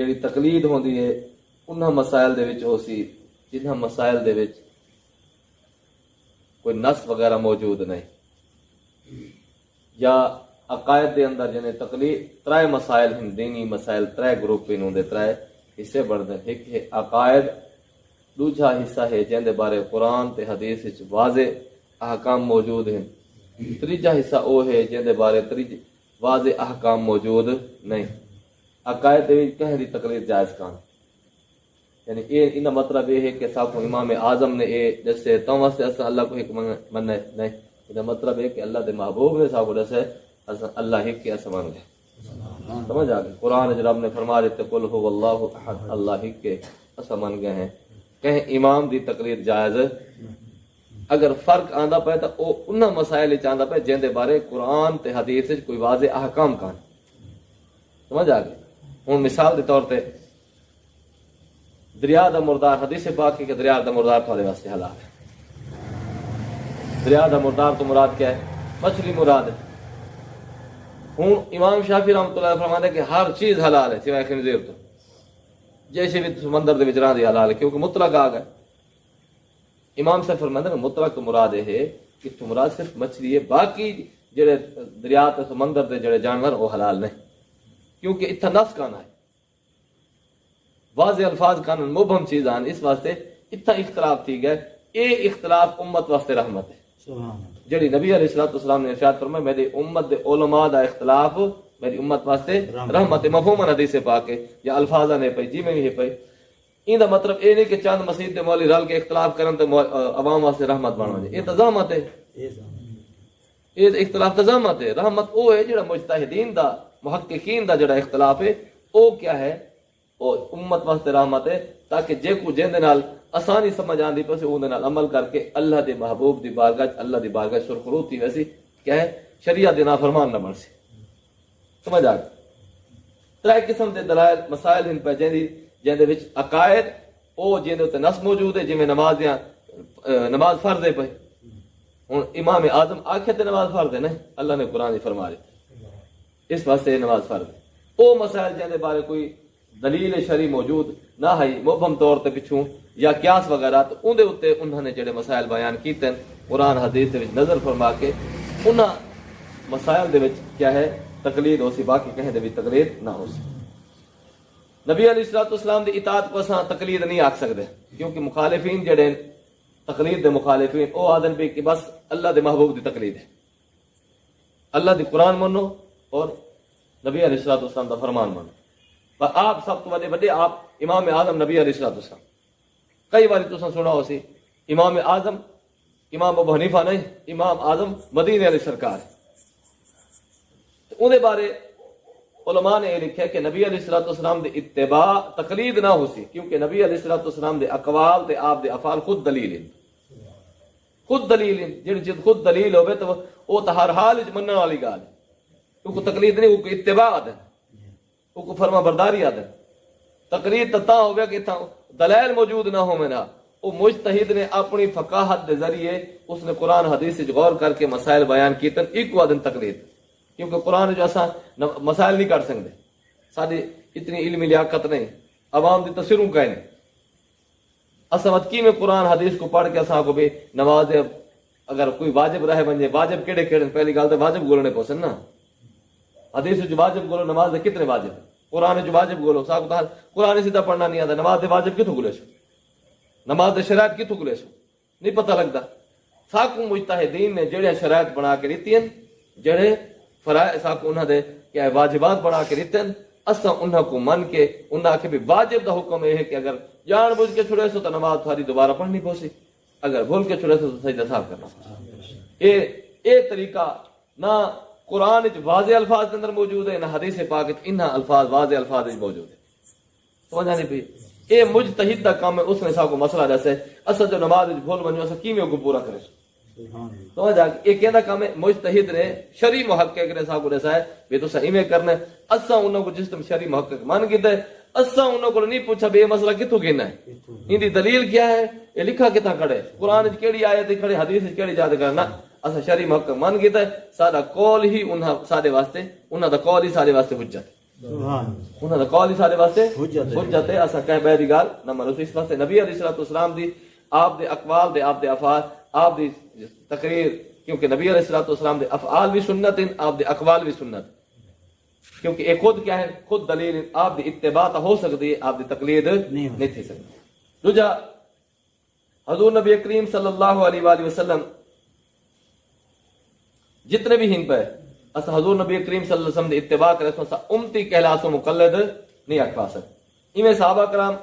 جڑی تقلید ہوندی ہے انہاں مسائل دے وچ ہو سی جنہاں مسائل دے وچ کوئی نص وغیرہ موجود نہیں، یا عقائد دے اندر جنے تقلید ترائے مسائل ہیں، دینی مسائل ترائے گروپ ہیں، ہوندے ترائے حصے بڑھتے ہیں۔ ایک ہے عقائد، دوجا حصہ ہے جن دے بارے قرآن تے حدیث وچ واضح احکام موجود ہیں، تیجا حصہ او ہے جن دے بارے واضح احکام موجود نہیں۔ عقائد دے وچ کہیں دی تقلید جائز کان، یعنی انہا مطلب یہ ہے کہ صاحب امام اعظم نے جیسے تو واسطے اصلا اللہ کو ایک مننے نہیں، انہا مطلب ہے کہ اللہ دے محبوب نے صاحب جیسے اللہ ہی کے اسمان گئے، سمجھ آگئے؟ قرآن رب نے فرما دیتے قل هو اللہ احد، اللہ ہی کے اسمان گئے ہیں۔ کہیں امام دی تقلید جائز، اگر فرق آندا پہ تو وہ انہاں مسائل آندا پہ جن دے بارے قرآن تے حدیث کوئی واضح احکام کان، سمجھ آگئے؟ ہوں مثال دے طور تے دریا دا مردار، حدیث پاک کہ دریا دا مردار تھوڑے واسطے حلال ہے۔ دریا دا مردار تو مراد کیا ہے؟ مچھلی مراد ہے۔ ہوں امام شافعی رحمۃ اللہ فرماتے ہیں کہ ہر چیز حلال ہے سوائے خنزیر تو، جیسے بھی سمندر دے وچ رہن دی حلال ہے کیونکہ مطلق آ گئے۔ امام سے فرماتے ہیں مطلق تو مراد ہے کہ تو مراد صرف مچھلی ہے، باقی جڑے دریا تے سمندر دے جڑے جانور وہ حلال نہیں، کیونکہ اتنا نفس کانا ہے، واضح الفاظ کانن مبہم چیز آن، اس واسطے اتنا اختلاف تھی گئے۔ اے اختلاف امت واسطے رحمت ہے، جڑی نبی علیہ السلام نے ارشاد فرمایا میری امت دے علماء دا اختلاف میری امت واسطے رحمت ہے، مفہوم حدیث پاک ہے یا الفاظ نے پئی جی میں بھی ہے پئی۔ این دا مطلب اے نہیں کہ چند مسجد دے مولوی رل کے اختلاف کرن تے عوام واسطے رحمت بن وجے، اے تضامت ہے، اے اختلاف تضامت ہے۔ رحمت او ہے جڑا مجتہدین دا محققین دا جڑا اختلاف ہے او کیا ہے، او امت واسطے رحمت ہے، تاکہ جے کو جن دے نال آسانی سمجھ آندی پسی اون دے نال عمل کر کے اللہ دے محبوب دی بارگاہ اللہ دی بارگاہ سرخرو تھی ویسی کیا ہے شریعت دے نافرمان نہ بن سی، سمجھ آ گئی؟ ترائے قسم دے دلائل مسائل ہن پہ جن دے وچ عقائد او جن دے تے نص موجود ہے، جویں نماز فرض ہے پہ، ہن امام اعظم آکھے تے نماز فرض ہے نہیں، اللہ نے قرآن فرما دیا اس واسطے نماز فرض ہے۔ او مسائل جن دے بارے کوئی دلیل شرعی موجود نہ ہے مبہم طور تے پچھوں یا قیاس وغیرہ، تو اون دے اوتے انہوں نے جڑے مسائل بیان کیتے ہیں قرآن حدیث دے وچ نظر فرما کے انہاں مسائل دے وچ کیا ہے تقلید ہو سی، باقی کہیں دے وچ تقلید نہ ہو سی۔ نبی علیہ السلام دی اطاعت کو اساں تقلید نہیں آکھ سکدے، کیونکہ مخالفین جڑے تقلید دے مخالفین او آدن بھی کہ بس اللہ دے محبوب دی تقلید ہے، اللہ دی قرآن منو اور نبی علیہ السلام دا فرمان منو۔ پر آپ سب تو بڑے آپ امام اعظم نبی علیہ السلام، کئی بار تساں سنا ہو سی امام اعظم امام ابو حنیفہ نہیں، امام اعظم مدینے علی سرکار ہے۔ اون دے بارے علماء نے یہ لکھا کہ نبی علیہ السلام دے اتباع تقلید نہ ہو سی، کیونکہ نبی علیہ السلام دے اقوال تے آپ دے افعال خود دلیل ہیں، خود دلیل ہیں، جڑی چیز خود دلیل ہوے تو وہ تو ہر حال وچ منن والی گل ہے، کیونکہ تقلید نہیں، وہ اتباع ہے، وہ فرما برداری ہے۔ تقلید تا ہوگا کہ دلائل موجود نہ ہو میرا، وہ مجتہد نے اپنی فقاہت دے ذریعے اس نے قرآن حدیث سے غور کر کے مسائل بیان کیتے، ایک وادن تقلید، کیونکہ قرآن جو اساں مسائل نہیں کر سکتے، ساری اتنی علمی لیاقت نہیں، عوام دی تصویروں کا نہیں، اساں متکی میں قرآن حدیث کو پڑھ کے اساں کو بھی نماز اگر کوئی واجب رہے بن جائے، واجب کیڑے کیڑے، پہلی گل تو واجب گولنے پوسن نا، حدیث جو واجب گولو نماز دے کتنے واجب، قرآن جو واجب گولو ساکو تو قرآن سیدھا پڑھنا نہیں آتا، نماز دے واجب کتوں گلے سو، نماز دے شرائط کتوں گلے سو نہیں پتہ لگتا۔ ساکو مجتہدین نے جڑے شرائط بنا کے دیتی ہیں، جڑے فرائض ساکو انہاں دے کیا واجبات بنا کے دیتے ہیں، اساں انہاں کو من کے انہاں کے بھی واجب دا حکم یہ ہے کہ اگر جان بوجھ کے چھڑے سو تو نماز تھوڑی دوبارہ پڑھنی پوسی، اگر بھول کے چھڑے سو تو سجدہ صاف کرنا۔ اے طریقہ نہ قرآن واضح الفاظ کے اندر موجود ہے، نہ حدیث پاک انہاں الفاظ واضح الفاظ موجود ہے، سمجھا نہیں پئی؟ اے مجتہد دا کام ہے، اس نے ساکو مسئلہ جیسے اسا جو نماز بھول ونجو اسا کیویں کو پورا کرے سمجھ آ یہ کہندا کام ہے، مجتہد نے شرعی محقق نے ساکو دسا ہے بھی تسا ایویں کرنا ہے، اسا انہاں کو جس تم شرعی محقق مان کیتا ہے، اسا انہاں کو نہیں پوچھا بھی یہ مسئلہ کتوں کہنا ہے، ان دی دلیل کیا ہے، یہ لکھا کتھاں کھڑے، قرآن وچ کیڑی آیت کھڑے، حدیث وچ کیڑی جات کرنا، اسا شرعی محقق مان کیتا ہے، سارا قول ہی انہاں سارے واسطے، انہاں دا قول ہی سارے واسطے حجت ہے۔ انہاں دا قول ہی سارے واسطے حجت ہے اساں کہہ بے دی گل نہ منو اس واسطے نبی علیہ الصلوۃ والسلام دی آپ دے اقوال دے آپ دے افعال آپ دی تقریر کیونکہ نبی علیہ الصلوۃ والسلام دے افعال بھی سنت ہیں آپ دے اقوال بھی سنت کیونکہ ایک خود کیا ہے خود دلیل آپ دی اتباع ہو سکتی ہے آپ دی تقلید نہیں تھی سکتی دوجا حضور نبی کریم صلی اللہ علیہ وآلہ وسلم جتنے بھی ہن پہ اسا حضور نبی کریم صلی اللہ علیہ وسلم دی اتباع کرے سو امتی کہلاسو مقلد نہیں اکھا سکتے ایویں صحابہ کرام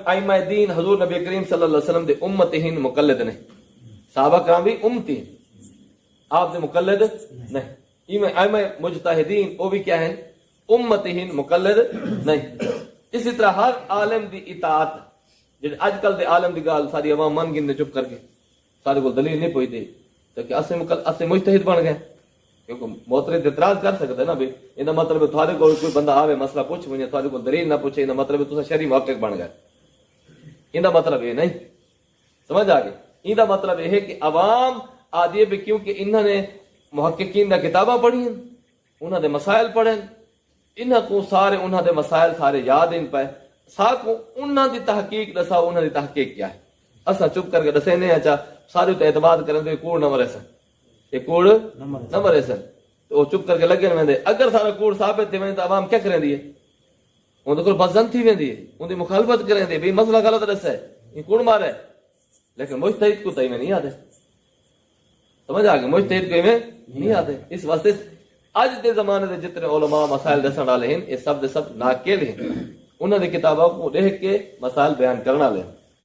ائمہ دین حضور نبی کریم صلی اللہ علیہ وسلم دے امت ہن مقلد نہیں صحابہ کرام بھی امتی آپ دے مقلد نہیں ایویں ائمہ مجتہدین وہ بھی کیا ہیں امت ہن مقلد نہیں اسی طرح ہر عالم دی اطاعت جڑے اج کل دے عالم دی گل ساری عوام من گن چپ کر کے سارے کو دلیل نہیں پوچھتے تو کہ اسے مجتہد بن گئے کیونکہ معترض اعتراض کر سکتا ہے نا بھی یہ مطلب ہے تھوڑے کو کوئی بندہ آوے مسئلہ پوچھ مجھے تھوڑے کو دلیل نہ پوچھے یہ مطلب ہے تسا شرعی محقق بن گئے یہ مطلب یہ نہیں سمجھ آ گئی یہ مطلب یہ ہے کہ عوام آدھی بھی کیونکہ انہوں نے محققین دا کتاباں پڑھی ہیں انہوں نے مسائل پڑھیں انہوں کو سارے انہوں نے مسائل سارے یاد ان پہ ساکو انہوں دی تحقیق دسا انہوں دی تحقیق کیا ہے اسا چپ کر کے دسے نہیں اچھا سارے تو اعتماد کریں تو کوڑ نہ مرے سن یہ کوڑ نہ مرے سن تو وہ چپ کر کے لگے نہ اگر سارا کوڑ ثابت تھے تو عوام کیا کریں دیے ان کو بزن تھی ویندی ہے ان دی مخالفت کریں دی بھئی مسئلہ غلط دسا ہے یہ کوڑ مارے لیکن مجتہد کو تئی میں نہیں آتے سمجھ آ گئے مجتہد کو میں نہیں آتے اس واسطے اج دے زمانے دے جتنے علماء مسائل دسن والے ہیں یہ سب دے سب ناقل ہیں انہوں نے کتابوں کو دیکھ کے مسائل بیان کرنا لے